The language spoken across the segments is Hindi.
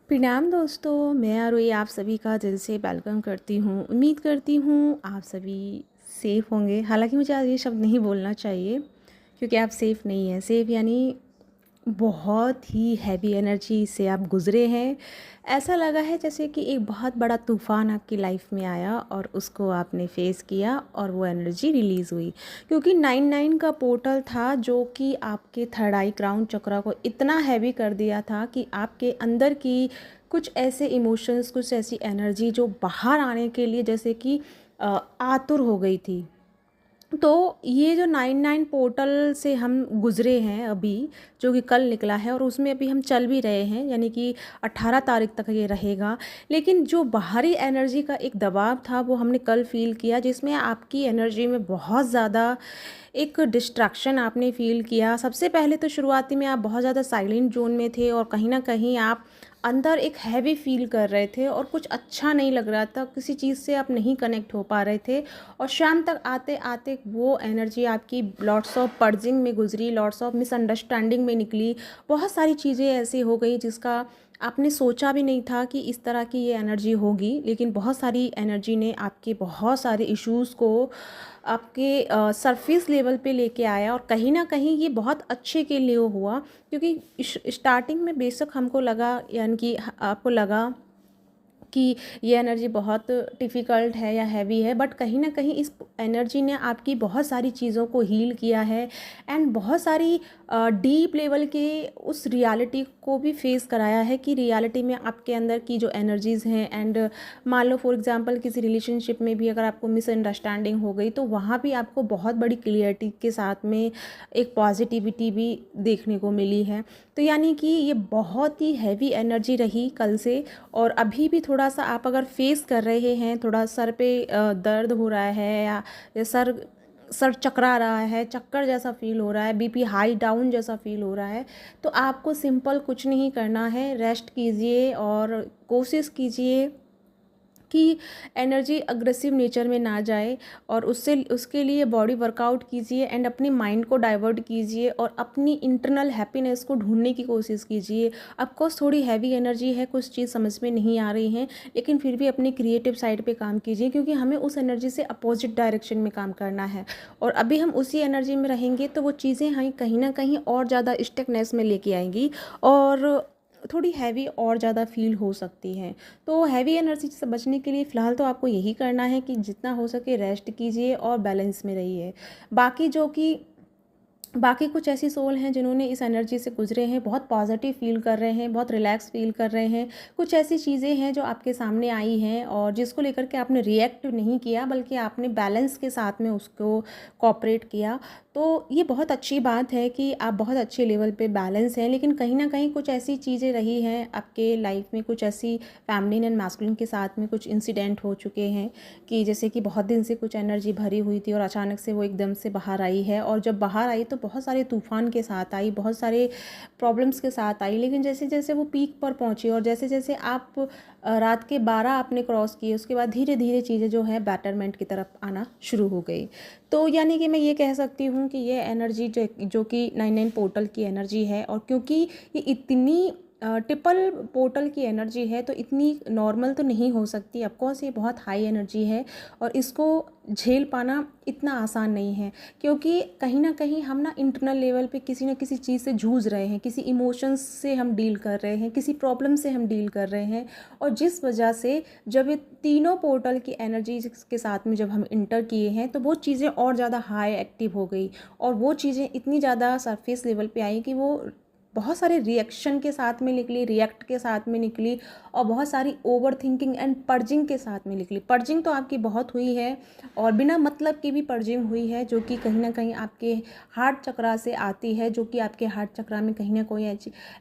प्रणाम दोस्तों, मैं आरोही आप सभी का दिल से वेलकम करती हूँ। उम्मीद करती हूँ आप सभी सेफ़ होंगे। हालाँकि मुझे आज ये शब्द नहीं बोलना चाहिए क्योंकि आप सेफ़ नहीं हैं। सेफ़ यानी बहुत ही हैवी एनर्जी से आप गुज़रे हैं। ऐसा लगा है जैसे कि एक बहुत बड़ा तूफ़ान आपकी लाइफ़ में आया और उसको आपने फ़ेस किया और वो एनर्जी रिलीज़ हुई। क्योंकि 99 का पोर्टल था जो कि आपके थर्ड आई क्राउन चक्रा को इतना हैवी कर दिया था कि आपके अंदर की कुछ ऐसे इमोशंस, कुछ ऐसी एनर्जी जो बाहर आने के लिए जैसे कि आतुर हो गई थी। तो ये जो 99 पोर्टल से हम गुज़रे हैं अभी, जो कि कल निकला है और उसमें अभी हम चल भी रहे हैं, यानी कि 18 तारीख तक ये रहेगा। लेकिन जो बाहरी एनर्जी का एक दबाव था वो हमने कल फ़ील किया, जिसमें आपकी एनर्जी में बहुत ज़्यादा एक डिस्ट्रैक्शन आपने फ़ील किया। सबसे पहले तो शुरुआती में आप बहुत ज़्यादा साइलेंट ज़ोन में थे और कहीं न कहीं आप अंदर एक हैवी फ़ील कर रहे थे और कुछ अच्छा नहीं लग रहा था, किसी चीज़ से आप नहीं कनेक्ट हो पा रहे थे। और शाम तक आते-आते वो एनर्जी आपकी लॉट्स ऑफ पर्जिंग में गुज़री, लॉट्स ऑफ मिसअंडरस्टैंडिंग में निकली। बहुत सारी चीज़ें ऐसी हो गई जिसका आपने सोचा भी नहीं था कि इस तरह की ये एनर्जी होगी, लेकिन बहुत सारी एनर्जी ने आपके बहुत सारे इश्यूज़ को आपके सरफेस लेवल पे लेके आया और कहीं न कहीं ये बहुत अच्छे के लिए हुआ। क्योंकि स्टार्टिंग में बेशक हमको लगा, यानी कि आपको लगा कि ये एनर्जी बहुत डिफ़िकल्ट है या हैवी है, बट कहीं न कहीं इस एनर्जी ने आपकी बहुत सारी चीज़ों को हील किया है एंड बहुत सारी डीप लेवल के उस रियलिटी को भी फेस कराया है कि रियलिटी में आपके अंदर की जो एनर्जीज़ हैं। एंड मान लो फॉर एग्जांपल किसी रिलेशनशिप में भी अगर आपको मिसअंडरस्टैंडिंग हो गई तो वहाँ भी आपको बहुत बड़ी क्लियरिटी के साथ में एक पॉजिटिविटी भी देखने को मिली है। तो यानी कि ये बहुत ही हैवी एनर्जी रही कल से। और अभी भी थोड़ा-सा आप अगर फेस कर रहे हैं, थोड़ा सर पे दर्द हो रहा है या सर सर चकरा रहा है, चक्कर जैसा फ़ील हो रहा है, बीपी हाई डाउन जैसा फ़ील हो रहा है, तो आपको सिंपल कुछ नहीं करना है, रेस्ट कीजिए और कोशिश कीजिए कि एनर्जी अग्रेसिव नेचर में ना जाए और उससे उसके लिए बॉडी वर्कआउट कीजिए एंड अपनी माइंड को डाइवर्ट कीजिए और अपनी इंटरनल हैप्पीनेस को ढूंढने की कोशिश कीजिए। ऑफकोर्स थोड़ी हैवी एनर्जी है, कुछ चीज़ समझ में नहीं आ रही हैं, लेकिन फिर भी अपनी क्रिएटिव साइड पे काम कीजिए क्योंकि हमें उस एनर्जी से अपोजिट डायरेक्शन में काम करना है। और अभी हम उसी एनर्जी में रहेंगे तो वो चीज़ें हमें कहीं ना कहीं और ज़्यादा स्टकनेस में लेके आएंगी और थोड़ी हैवी और ज़्यादा फील हो सकती हैं। तो हैवी एनर्जी से बचने के लिए फ़िलहाल तो आपको यही करना है कि जितना हो सके रेस्ट कीजिए और बैलेंस में रहिए। बाकी जो कि बाकी कुछ ऐसी सोल हैं जिन्होंने इस एनर्जी से गुजरे हैं, बहुत पॉजिटिव फील कर रहे हैं, बहुत रिलैक्स फील कर रहे हैं। कुछ ऐसी चीज़ें हैं जो आपके सामने आई हैं और जिसको लेकर के आपने रिएक्ट नहीं किया बल्कि आपने बैलेंस के साथ में उसको कोऑपरेट किया। तो ये बहुत अच्छी बात है कि आप बहुत अच्छे लेवल पे बैलेंस हैं, लेकिन कहीं ना कहीं कुछ ऐसी चीज़ें रही हैं आपके लाइफ में, कुछ ऐसी फैमिलीन एंड मैस्कुलिन के साथ में कुछ इंसिडेंट हो चुके हैं कि जैसे कि बहुत दिन से कुछ एनर्जी भरी हुई थी और अचानक से वो एकदम से बाहर आई है। और जब बाहर आई तो बहुत सारे तूफ़ान के साथ आई, बहुत सारे प्रॉब्लम्स के साथ आई, लेकिन जैसे जैसे वो पीक पर पहुंची और जैसे जैसे आप रात के 12 आपने क्रॉस किए उसके बाद धीरे धीरे चीज़ें जो है बेटरमेंट की तरफ आना शुरू हो गई। तो यानी कि मैं ये कह सकती हूँ कि ये एनर्जी जो कि 99 पोर्टल की एनर्जी है, और क्योंकि ये इतनी ट्रिपल पोर्टल की एनर्जी है तो इतनी नॉर्मल तो नहीं हो सकती। ऑफकोर्स ये बहुत हाई एनर्जी है और इसको झेल पाना इतना आसान नहीं है, क्योंकि कहीं ना कहीं हम ना इंटरनल लेवल पे किसी न किसी चीज़ से जूझ रहे हैं, किसी इमोशंस से हम डील कर रहे हैं, किसी प्रॉब्लम से हम डील कर रहे हैं। और जिस वजह से जब ये तीनों पोर्टल की एनर्जी के साथ में जब हम इंटर किए हैं तो वो चीज़ें और ज़्यादा हाई एक्टिव हो गई और वो चीज़ें इतनी ज़्यादा सरफेस लेवल पे आई कि वो बहुत सारे रिएक्शन के साथ में निकली, रिएक्ट के साथ में निकली और बहुत सारी ओवर थिंकिंग एंड पर्जिंग के साथ में निकली। पर्जिंग तो आपकी बहुत हुई है और बिना मतलब की भी पर्जिंग हुई है, जो कि कहीं ना कहीं आपके हार्ट चक्रा से आती है, जो कि आपके हार्ट चक्रा में कहीं ना कोई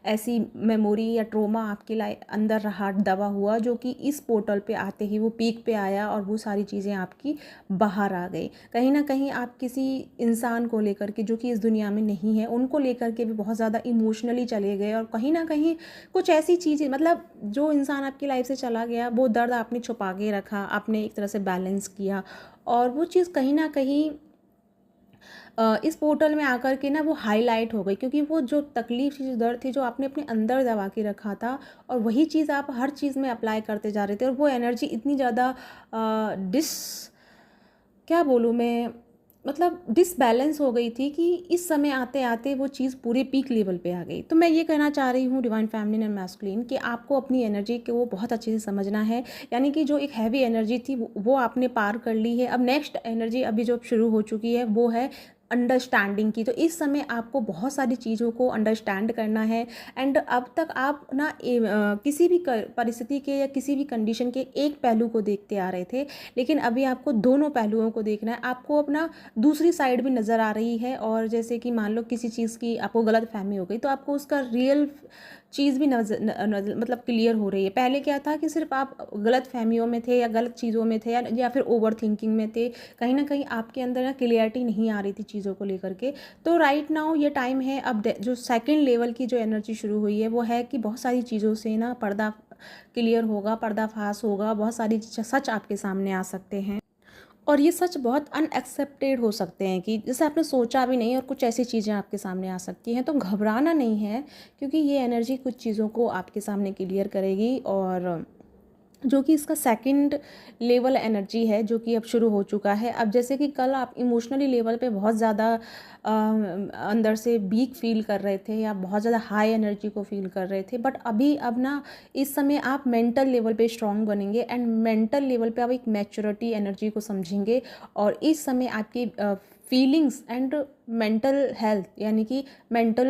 ऐसी मेमोरी या ट्रोमा आपके अंदर रहा दबा हुआ, जो कि इस पोर्टल पे आते ही वो पीक पे आया और वो सारी चीज़ें आपकी बाहर आ गई। कहीं ना कहीं आप किसी इंसान को लेकर के जो कि इस दुनिया में नहीं है उनको लेकर के भी बहुत ज़्यादा इमोशनली चले गए और कहीं ना कहीं कुछ ऐसी चीज़ें, मतलब जो इंसान आपकी लाइफ से चला गया वो दर्द आपने छुपा के रखा, आपने एक तरह से बैलेंस किया और वो चीज़ कहीं ना कहीं इस पोर्टल में आकर के ना वो हाईलाइट हो गई, क्योंकि वो जो तकलीफ़ थी, जो दर्द थी, जो आपने अपने अंदर दबा के रखा था, और वही चीज़ आप हर चीज़ में अप्लाई करते जा रहे थे, और वो एनर्जी इतनी ज़्यादा डिस क्या बोलूँ मैं, मतलब डिसबैलेंस हो गई थी कि इस समय आते आते वो चीज़ पूरे पीक लेवल पे आ गई। तो मैं ये कहना चाह रही हूँ डिवाइन फेमिनिन एंड मैस्कुलिन कि आपको अपनी एनर्जी को बहुत अच्छे से समझना है। यानी कि जो एक हैवी एनर्जी थी वो आपने पार कर ली है। अब नेक्स्ट एनर्जी अभी जो शुरू हो चुकी है वो है अंडरस्टैंडिंग की। तो इस समय आपको बहुत सारी चीज़ों को अंडरस्टैंड करना है। एंड अब तक आप ना किसी भी परिस्थिति के या किसी भी कंडीशन के एक पहलू को देखते आ रहे थे, लेकिन अभी आपको दोनों पहलुओं को देखना है। आपको अपना दूसरी साइड भी नज़र आ रही है, और जैसे कि मान लो किसी चीज़ की आपको गलत फहमी हो गई, तो आपको उसका रियल चीज़ भी मतलब क्लियर हो रही है। पहले क्या था कि सिर्फ आप गलत फहमियों में थे, या गलत चीज़ों में थे, या फिर ओवर थिंकिंग में थे। कहीं ना कहीं आपके अंदर ना क्लियरिटी नहीं आ रही थी चीज़ों को लेकर के। तो राइट नाउ ये टाइम है, अब जो सेकेंड लेवल की जो एनर्जी शुरू हुई है वो है कि बहुत सारी चीज़ों से ना पर्दा क्लियर होगा, पर्दाफाश होगा, बहुत सारी सच आपके सामने आ सकते हैं। और ये सच बहुत अनएक्सेप्टेड हो सकते हैं कि जैसे आपने सोचा भी नहीं, और कुछ ऐसी चीज़ें आपके सामने आ सकती हैं। तो घबराना नहीं है, क्योंकि ये एनर्जी कुछ चीज़ों को आपके सामने क्लियर करेगी। और जो कि इसका सेकंड लेवल एनर्जी है जो कि अब शुरू हो चुका है। अब जैसे कि कल आप इमोशनली लेवल पे बहुत ज़्यादा अंदर से वीक फील कर रहे थे, या बहुत ज़्यादा हाई एनर्जी को फील कर रहे थे, बट अभी अब ना इस समय आप मेंटल लेवल पे स्ट्रांग बनेंगे, एंड मेंटल लेवल पे आप एक मैच्योरिटी एनर्जी को समझेंगे। और इस समय आपकी फीलिंग्स एंड मेंटल हेल्थ, यानी कि मेंटल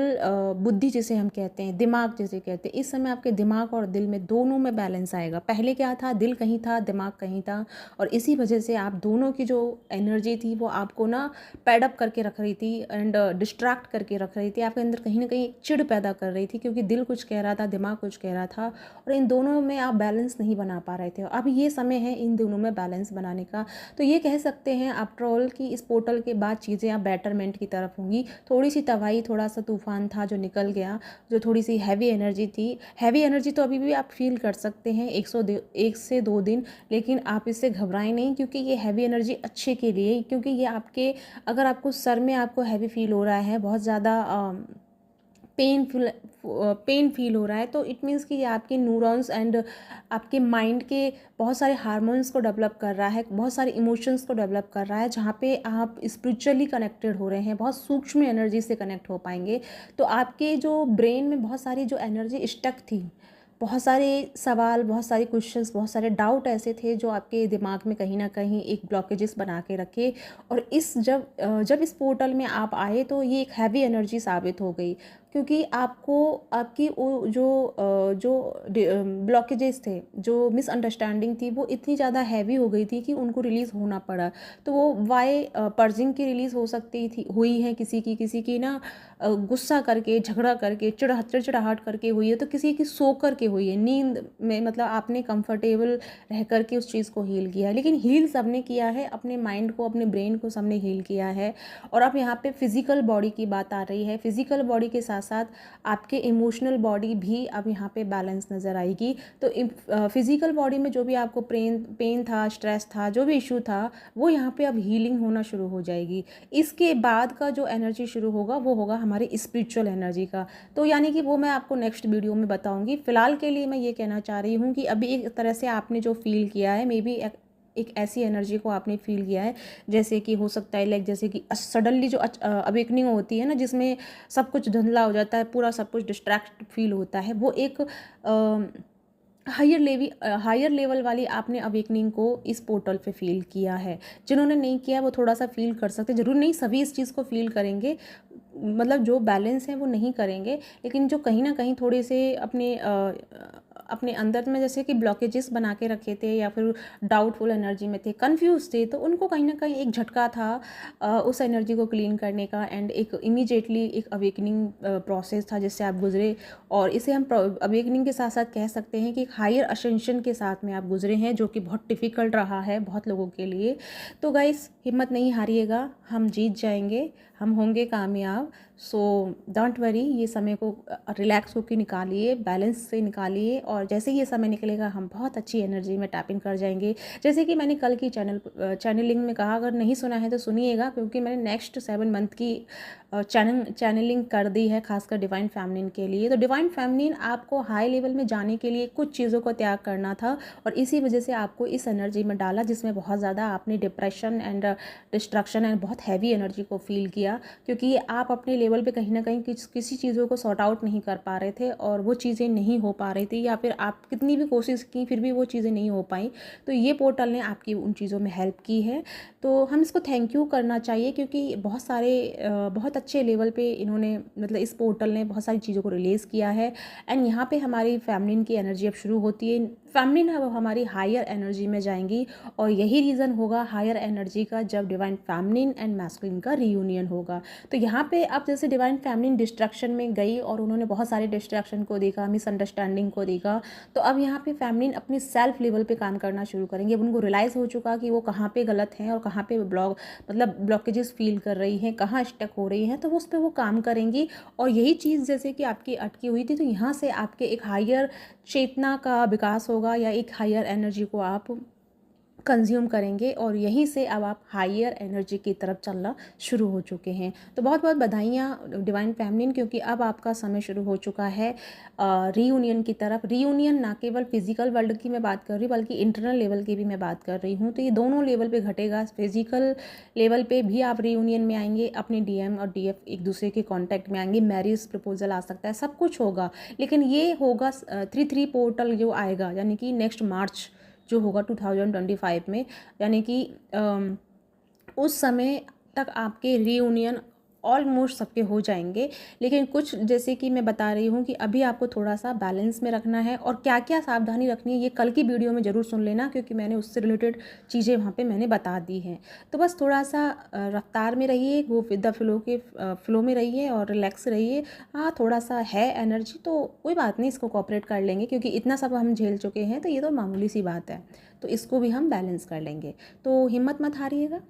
बुद्धि जिसे हम कहते हैं, दिमाग जिसे कहते हैं, इस समय आपके दिमाग और दिल में दोनों में बैलेंस आएगा। पहले क्या था, दिल कहीं था, दिमाग कहीं था, और इसी वजह से आप दोनों की जो एनर्जी थी वो आपको ना पैडअप करके रख रही थी, एंड डिस्ट्रैक्ट करके रख रही थी। आपके अंदर कहीं ना कहीं चिढ़ पैदा कर रही थी, क्योंकि दिल कुछ कह रहा था, दिमाग कुछ कह रहा था, और इन दोनों में आप बैलेंस नहीं बना पा रहे थे। अब ये समय है इन दोनों में बैलेंस बनाने का। तो ये कह सकते हैं आफ्टर ऑल कि इस पोर्टल के बाद चीज़ें अब बेटरमेंट की तरफ होंगी। थोड़ी सी तबाही, थोड़ा सा तूफान था जो निकल गया, जो थोड़ी सी हैवी एनर्जी थी। हैवी एनर्जी तो अभी भी आप फील कर सकते हैं 1 से 2 दिन, लेकिन आप इससे घबराएं नहीं, क्योंकि ये हैवी एनर्जी अच्छे के लिए, क्योंकि ये आपके, अगर आपको सर में आपको हैवी फील हो रहा है, बहुत ज़्यादा पेन फील हो रहा है, तो इट मीन्स कि ये आपके न्यूरॉन्स एंड आपके माइंड के बहुत सारे हार्मोन्स को डेवलप कर रहा है, बहुत सारे इमोशंस को डेवलप कर रहा है, जहाँ पे आप स्पिरिचुअली कनेक्टेड हो रहे हैं, बहुत सूक्ष्म एनर्जी से कनेक्ट हो पाएंगे। तो आपके जो ब्रेन में बहुत सारी जो एनर्जी स्टक थी, बहुत सारे सवाल, बहुत सारे क्वेश्चंस, बहुत सारे डाउट ऐसे थे जो आपके दिमाग में कहीं ना कहीं एक ब्लॉकेजेस बना के रखे। और जब इस पोर्टल में आप आए तो ये एक हैवी एनर्जी साबित हो गई, क्योंकि आपको आपकी वो जो ब्लॉकेजेस थे, जो मिसअंडरस्टैंडिंग थी, वो इतनी ज़्यादा हैवी हो गई थी कि उनको रिलीज़ होना पड़ा। तो वो वाई पर्जिंग की रिलीज़ हो सकती थी, हुई है किसी की ना गुस्सा करके, झगड़ा करके, चिड़चिड़ाहट करके हुई है, तो किसी की सो करके हुई है, नींद में, मतलब आपने कंफर्टेबल रह करके उस चीज़ को हील किया है। लेकिन हील सबने किया है, अपने माइंड को, अपने ब्रेन को सबने हील किया है। और अब यहाँ पे फिजिकल बॉडी की बात आ रही है। फिजिकल बॉडी के साथ साथ आपके इमोशनल बॉडी भी अब यहाँ पे बैलेंस नज़र आएगी। तो फिजिकल बॉडी में जो भी आपको पेन था, स्ट्रेस था, जो भी इशू था, वो यहाँ पे अब हीलिंग होना शुरू हो जाएगी। इसके बाद का जो एनर्जी शुरू होगा वो होगा हमारी स्पिरिचुअल एनर्जी का। तो यानी कि वो मैं आपको नेक्स्ट वीडियो में बताऊंगी। फ़िलहाल के लिए मैं ये कहना चाह रही हूँ कि अभी एक तरह से आपने जो फील किया है, मे बी एक ऐसी एनर्जी को आपने फील किया है, जैसे कि हो सकता है लाइक जैसे कि सडनली जो अवेकनिंग होती है ना, जिसमें सब कुछ धुंधला हो जाता है, पूरा सब कुछ डिस्ट्रैक्ट फील होता है, वो एक हायर लेवल वाली आपने अवेकनिंग को इस पोर्टल पे फील किया है। जिन्होंने नहीं किया वो थोड़ा सा फील कर सकते, जरूर नहीं सभी इस चीज़ को फील करेंगे, मतलब जो बैलेंस है वो नहीं करेंगे, लेकिन जो कहीं ना कहीं थोड़े से अपने अंदर में जैसे कि ब्लॉकेजेस बना के रखे थे, या फिर डाउटफुल एनर्जी में थे, कंफ्यूज थे, तो उनको कहीं ना कहीं एक झटका था उस एनर्जी को क्लीन करने का, एंड एक इमीडिएटली एक अवेकनिंग प्रोसेस था जिससे आप गुजरे। और इसे हम अवेकनिंग के साथ साथ कह सकते हैं कि एक हायर असेंशन के साथ में आप गुजरे हैं, जो कि बहुत डिफ़िकल्ट रहा है बहुत लोगों के लिए। तो गाइस, हिम्मत नहीं हारिएगा, हम जीत जाएंगे। हम होंगे कामयाब। सो डोंट वरी, ये समय को रिलैक्स होकर निकालिए, बैलेंस से निकालिए, और जैसे ही ये समय निकलेगा हम बहुत अच्छी एनर्जी में टैप इन कर जाएंगे। जैसे कि मैंने कल की चैनलिंग में कहा, अगर नहीं सुना है तो सुनिएगा, क्योंकि मैंने नेक्स्ट 7 मंथ की चैनलिंग कर दी है, खासकर डिवाइन फेमिनिन के लिए। तो डिवाइन फेमिनिन आपको हाई लेवल में जाने के लिए कुछ चीज़ों को त्याग करना था, और इसी वजह से आपको इस एनर्जी में डाला जिसमें बहुत ज़्यादा आपने डिप्रेशन एंड डिस्ट्रक्शन एंड बहुत हैवी एनर्जी को फील किया, क्योंकि आप अपने लेवल पे कहीं ना कहीं किसी चीज़ों को सॉर्ट आउट नहीं कर पा रहे थे, और वो चीज़ें नहीं हो पा रही थी, या फिर आप कितनी भी कोशिश की फिर भी वो चीज़ें नहीं हो पाई। तो ये पोर्टल ने आपकी उन चीज़ों में हेल्प की है, तो हम इसको थैंक यू करना चाहिए, क्योंकि बहुत अच्छे लेवल पे इन्होंने, मतलब इस पोर्टल ने बहुत सारी चीज़ों को रिलीज़ किया है। एंड यहाँ पे हमारी फेमिनिन की एनर्जी अब शुरू होती है। फेमिनिन अब हमारी हायर एनर्जी में जाएंगी, और यही रीज़न होगा हायर एनर्जी का, जब डिवाइन फेमिनिन एंड मैस्कुलिन का रीयूनियन होगा। तो यहाँ पे अब जैसे डिवाइन फेमिनिन डिस्ट्रक्शन में गई और उन्होंने बहुत सारे डिस्ट्रैक्शन को देखा, मिसअंडरस्टैंडिंग को देखा, तो अब यहाँ पे फेमिनिन अपनी सेल्फ लेवल पे काम करना शुरू करेंगे। अब उनको रियलाइज़ हो चुका कि वो कहाँ पे गलत हैं और कहाँ पे ब्लॉकेजेस फील कर रही हैं, कहाँ स्टक हो रही हैं, तो उस पर वो काम करेंगी। और यही चीज़ जैसे कि आपकी अटकी हुई थी, तो यहाँ से आपके एक हायर चेतना का विकास होगा, या एक हायर एनर्जी को आप कंज्यूम करेंगे, और यहीं से अब आप हायर एनर्जी की तरफ चलना शुरू हो चुके हैं। तो बहुत बहुत बधाइयाँ डिवाइन फेमिनिन, क्योंकि अब आपका समय शुरू हो चुका है रीयूनियन की तरफ। रीयूनियन ना केवल फिजिकल वर्ल्ड की मैं बात कर रही हूँ, बल्कि इंटरनल लेवल की भी मैं बात कर रही हूँ। तो ये दोनों लेवल पे घटेगा। फिजिकल लेवल पे भी आप रीयूनियन में आएंगे, अपने डीएम और डीएफ एक दूसरे के कॉन्टैक्ट में आएंगे, मैरिज प्रपोजल आ सकता है, सब कुछ होगा। लेकिन ये होगा 3-3 पोर्टल जो आएगा, यानी कि नेक्स्ट मार्च जो होगा 2025 में, यानी कि उस समय तक आपके रीयूनियन ऑलमोस्ट सबके हो जाएंगे। लेकिन कुछ जैसे कि मैं बता रही हूँ कि अभी आपको थोड़ा सा बैलेंस में रखना है, और क्या क्या सावधानी रखनी है ये कल की वीडियो में ज़रूर सुन लेना, क्योंकि मैंने उससे रिलेटेड चीज़ें वहाँ पे मैंने बता दी हैं। तो बस थोड़ा सा रफ्तार में रहिए, वो विद द फ्लो में रहिए और रिलैक्स रहिए। हाँ, थोड़ा सा है एनर्जी तो कोई बात नहीं, इसको कोऑपरेट कर लेंगे, क्योंकि इतना सब हम झेल चुके हैं, तो ये तो मामूली सी बात है, तो इसको भी हम बैलेंस कर लेंगे। तो हिम्मत मत हारिएगा,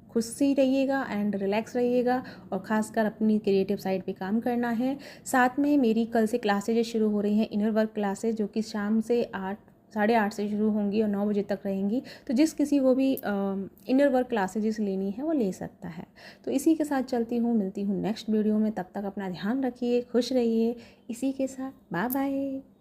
खुशी रहिएगा एंड रिलैक्स रहिएगा, और ख़ासकर अपनी क्रिएटिव साइड पे काम करना है। साथ में मेरी कल से क्लासेज शुरू हो रही हैं, इनर वर्क क्लासेज, जो कि शाम से 8-8:30 से शुरू होंगी और 9 बजे तक रहेंगी। तो जिस किसी को भी इनर वर्क क्लासेज लेनी है वो ले सकता है। तो इसी के साथ चलती हूँ, मिलती हूँ नेक्स्ट वीडियो में। तब तक अपना ध्यान रखिए, खुश रहिए। इसी के साथ बाय बाय।